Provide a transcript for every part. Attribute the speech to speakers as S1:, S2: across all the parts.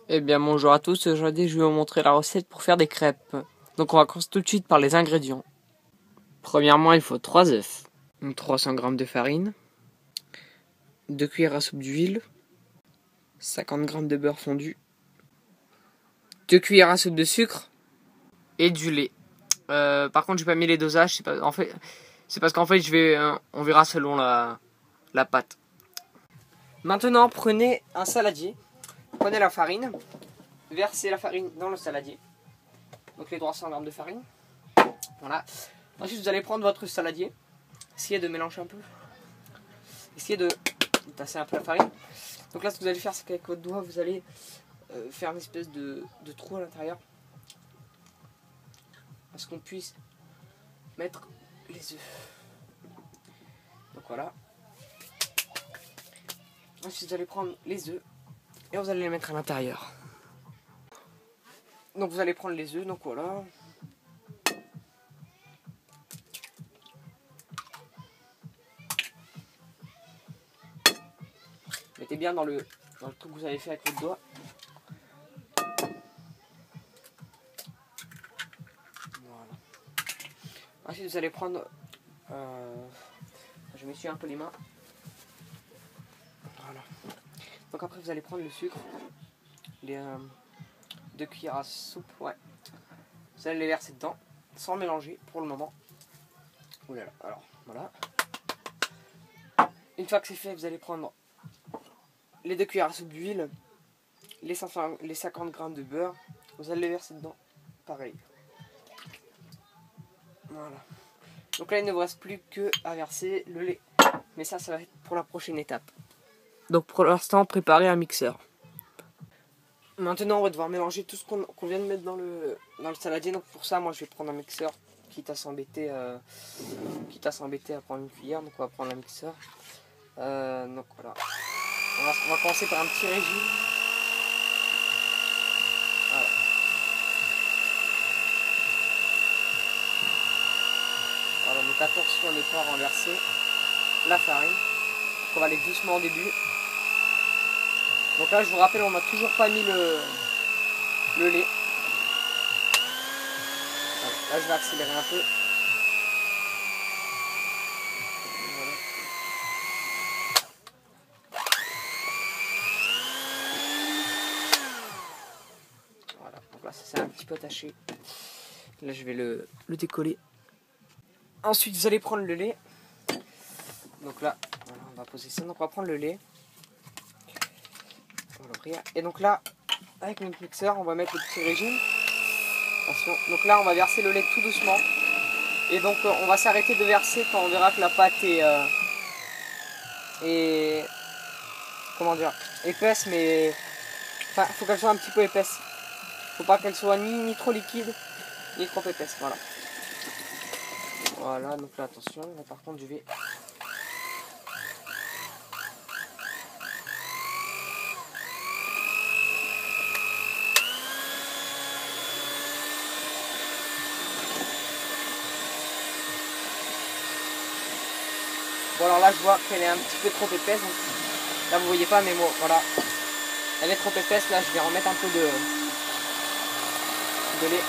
S1: Eh bien bonjour à tous, aujourd'hui je vais vous montrer la recette pour faire des crêpes. Donc on va commencer tout de suite par les ingrédients. Premièrement il faut 3 œufs, 300 g de farine, 2 cuillères à soupe d'huile, 50 g de beurre fondu, 2 cuillères à soupe de sucre et du lait. Par contre j'ai pas mis les dosages, c'est parce qu'en fait on verra selon la pâte. Maintenant prenez un saladier, prenez la farine, versez la farine dans le saladier. Donc les 300 g de farine. Voilà. Ensuite, vous allez prendre votre saladier. Essayez de mélanger un peu. Essayez de tasser un peu la farine. Donc là, ce que vous allez faire, c'est qu'avec votre doigt, vous allez faire une espèce de trou à l'intérieur. Parce qu'on puisse mettre les œufs. Donc voilà. Ensuite, vous allez prendre les œufs et vous allez les mettre à l'intérieur. Donc vous allez prendre les œufs. Donc voilà. Mettez bien dans le truc que vous avez fait avec votre doigt. Voilà. Ensuite vous allez prendre... je m'essuie un peu les mains. Voilà. Donc après vous allez prendre le sucre. Les 2 cuillères à soupe. Ouais. Vous allez les verser dedans. Sans mélanger pour le moment. Oulala. Alors voilà. Une fois que c'est fait, vous allez prendre les 2 cuillères à soupe d'huile, les 50 g de beurre, vous allez les verser dedans, pareil. Voilà. Donc là, il ne vous reste plus que à verser le lait. Mais ça va être pour la prochaine étape. Donc pour l'instant, préparez un mixeur. Maintenant, on va devoir mélanger tout ce qu'on vient de mettre dans le saladier. Donc pour ça, moi, je vais prendre un mixeur, quitte à s'embêter à prendre une cuillère. Donc on va prendre un mixeur. Donc voilà. On va commencer par un petit régime. Voilà. Voilà, donc attention à ne pas renverser la farine. Donc on va aller doucement au début. Donc là, je vous rappelle, on n'a toujours pas mis le lait. Voilà. Là, je vais accélérer un peu. Voilà, donc là ça s'est un petit peu attaché. Là je vais le décoller. Ensuite vous allez prendre le lait. Donc là, voilà, on va poser ça. Donc on va prendre le lait. On va l'ouvrir. Et donc là, avec notre mixeur, on va mettre le petit régime. Attention. Donc là on va verser le lait tout doucement. Et donc on va s'arrêter de verser quand on verra que la pâte est comment dire, épaisse, mais enfin faut qu'elle soit un petit peu épaisse. Faut pas qu'elle soit ni trop liquide ni trop épaisse. Voilà. Voilà, donc là attention, là par contre je vais... Bon alors là je vois qu'elle est un petit peu trop épaisse, donc là vous voyez pas mais bon voilà. Elle est trop épaisse, là je vais remettre un peu de lait.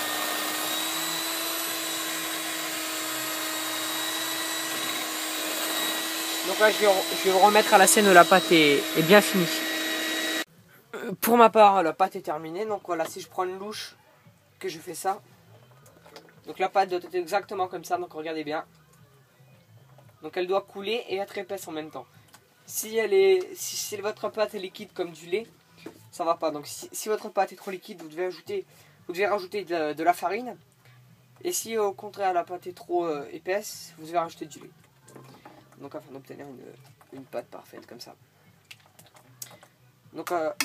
S1: Donc là je vais remettre à la scène où la pâte est bien finie. Pour ma part la pâte est terminée, donc voilà, si je prends une louche, que je fais ça. Donc la pâte doit être exactement comme ça, donc regardez bien. Donc elle doit couler et être épaisse en même temps. Si votre pâte est liquide comme du lait, ça va pas. Donc si votre pâte est trop liquide, vous devez rajouter de la farine. Et si au contraire la pâte est trop épaisse, vous devez rajouter du lait. Donc afin d'obtenir une pâte parfaite comme ça. Donc à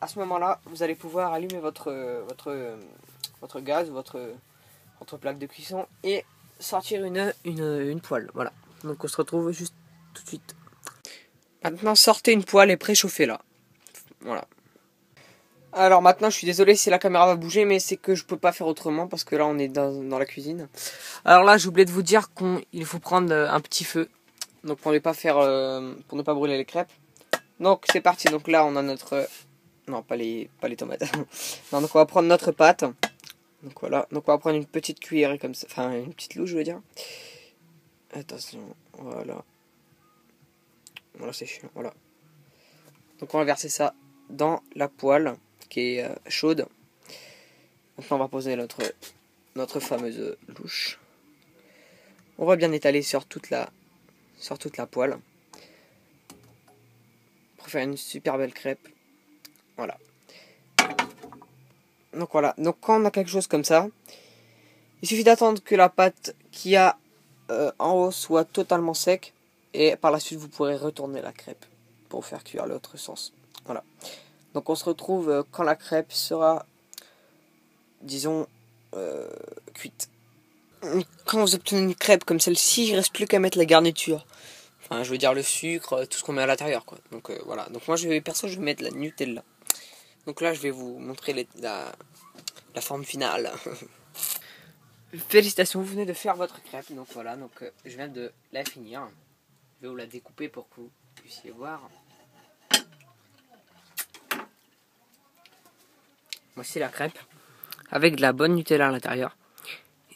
S1: ce moment-là, vous allez pouvoir allumer votre gaz, votre plaque de cuisson et sortir une poêle. Voilà. Donc on se retrouve juste tout de suite. Maintenant sortez une poêle et préchauffez-la. Voilà. Alors maintenant je suis désolé si la caméra va bouger, mais c'est que je peux pas faire autrement parce que là on est dans la cuisine. Alors là j'ai oublié de vous dire qu'il faut prendre un petit feu. Donc pour ne pas brûler les crêpes. Donc c'est parti, donc là on a notre Non, pas les tomates. Non, donc on va prendre notre pâte. Donc voilà, donc on va prendre une petite cuillère comme ça, enfin une petite louche je veux dire. Attention, voilà. Voilà, c'est chiant, voilà. Donc on va verser ça dans la poêle qui est chaude. Maintenant on va poser notre fameuse louche. On va bien étaler sur toute la poêle pour faire une super belle crêpe. Voilà. Donc voilà, donc quand on a quelque chose comme ça, il suffit d'attendre que la pâte qu'il y a en haut soit totalement sec et par la suite vous pourrez retourner la crêpe pour faire cuire l'autre sens. Voilà. Donc on se retrouve quand la crêpe sera, disons, cuite. Quand vous obtenez une crêpe comme celle-ci, il ne reste plus qu'à mettre la garniture. Enfin, je veux dire le sucre, tout ce qu'on met à l'intérieur, quoi. Donc voilà. Donc moi, je vais mettre la Nutella. Donc là, je vais vous montrer la forme finale. Félicitations, vous venez de faire votre crêpe. Donc voilà, donc je viens de la finir. Je vais vous la découper pour que vous puissiez voir. Voici la crêpe avec de la bonne Nutella à l'intérieur.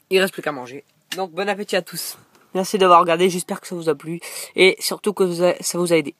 S1: Il reste plus qu'à manger. Donc bon appétit à tous. Merci d'avoir regardé, j'espère que ça vous a plu et surtout que ça vous a aidé.